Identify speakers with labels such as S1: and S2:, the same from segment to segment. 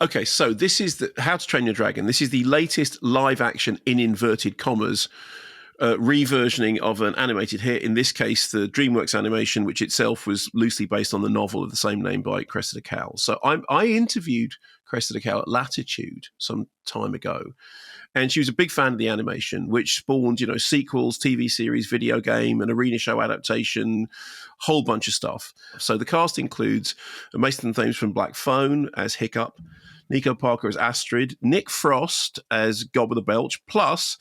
S1: Okay, so this is the How to Train Your Dragon. This is the latest live action, in inverted commas, reversioning of an animated hit. In this case, the DreamWorks animation, which itself was loosely based on the novel of the same name by Cressida Cowell. So I interviewed Cressida Cowell at Latitude some time ago, and she was a big fan of the animation, which spawned, sequels, TV series, video game, an arena show adaptation, whole bunch of stuff. So the cast includes Mason Thames from Black Phone as Hiccup, Nico Parker as Astrid, Nick Frost as Gob of the Belch, plus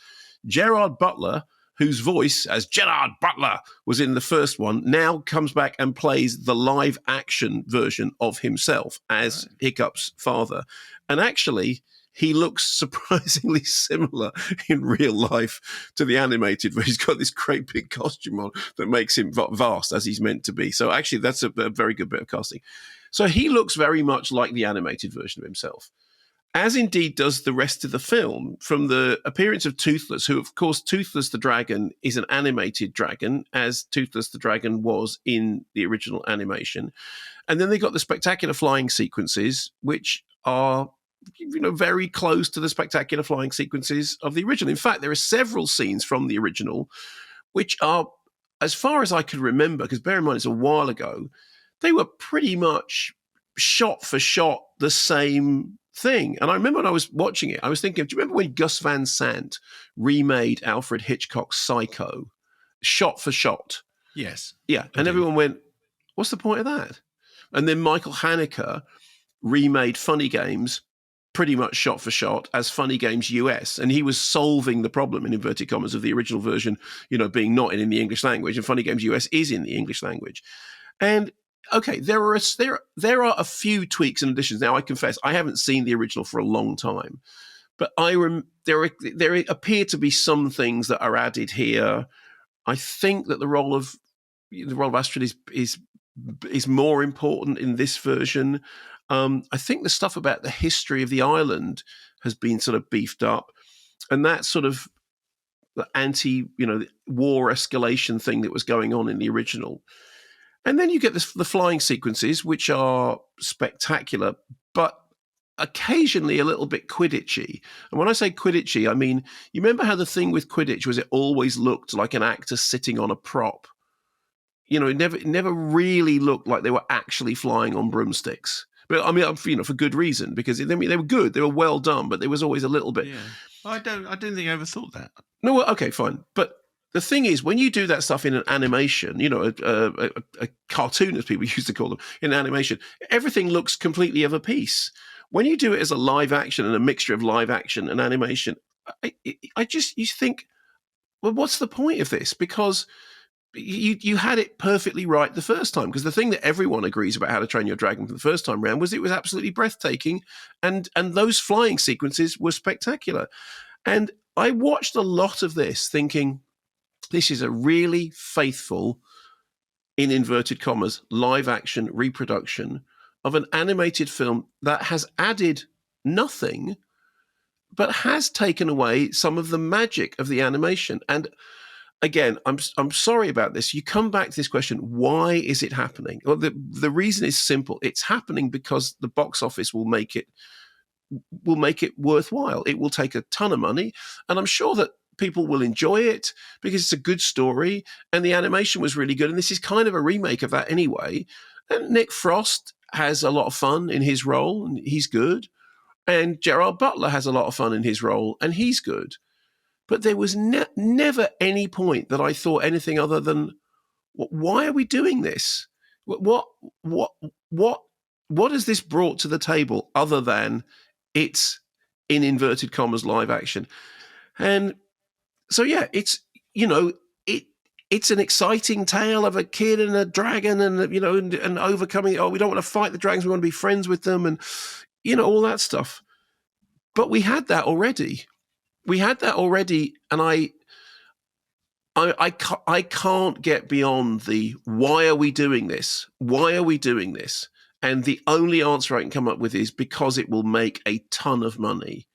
S1: Gerard Butler, whose voice as Gerard Butler was in the first one, now comes back and plays the live action version of himself as Hiccup's father. And actually, he looks surprisingly similar in real life to the animated, where he's got this great big costume on that makes him vast, as he's meant to be. So actually, that's a very good bit of casting. So he looks very much like the animated version of himself, as indeed does the rest of the film, from the appearance of Toothless, who, of course, Toothless the dragon is an animated dragon, as Toothless the dragon was in the original animation. And then they got the spectacular flying sequences, which are very close to the spectacular flying sequences of the original. In fact, there are several scenes from the original which are, as far as I can remember, because bear in mind it's a while ago, they were pretty much shot for shot the same thing. And I remember when I was watching it, I was thinking, do you remember when Gus Van Sant remade Alfred Hitchcock's Psycho, shot for shot?
S2: Yes.
S1: Yeah. And everyone went, what's the point of that? And then Michael Haneke remade Funny Games pretty much shot for shot as Funny Games US. And he was solving the problem, in inverted commas, of the original version, being not in the English language. And Funny Games US is in the English language. And okay, there are a few tweaks and additions. Now, I confess, I haven't seen the original for a long time, but there appear to be some things that are added here. I think that the role of Astrid is more important in this version. I think the stuff about the history of the island has been sort of beefed up, and that sort of the war escalation thing that was going on in the original. And then you get the flying sequences, which are spectacular, but occasionally a little bit Quidditchy. And when I say Quidditchy, I mean, you remember how the thing with Quidditch was it always looked like an actor sitting on a prop. It never really looked like they were actually flying on broomsticks. But I mean, for good reason, because they were good, they were well done, but there was always a little bit.
S2: Yeah, I didn't think I ever thought that.
S1: No, well, okay, fine, but the thing is, when you do that stuff in an animation, a cartoon, as people used to call them, in animation, everything looks completely of a piece. When you do it as a live action and a mixture of live action and animation, you think, well, what's the point of this? Because you had it perfectly right the first time. Because the thing that everyone agrees about How to Train Your Dragon for the first time round was it was absolutely breathtaking, and those flying sequences were spectacular. And I watched a lot of this thinking, this is a really faithful, in inverted commas, live action reproduction of an animated film that has added nothing, but has taken away some of the magic of the animation. And again, I'm sorry about this. You come back to this question, why is it happening? Well, the reason is simple. It's happening because the box office will make it worthwhile. It will take a ton of money, and I'm sure that people will enjoy it because it's a good story and the animation was really good. And this is kind of a remake of that anyway. And Nick Frost has a lot of fun in his role and he's good. And Gerard Butler has a lot of fun in his role and he's good. But there was never any point that I thought anything other than, why are we doing this? What has this brought to the table other than it's, in inverted commas, live action? And so, yeah, it's an exciting tale of a kid and a dragon and overcoming, we don't want to fight the dragons, we want to be friends with them and, all that stuff. But we had that already. And I can't get beyond the, why are we doing this? Why are we doing this? And the only answer I can come up with is because it will make a ton of money.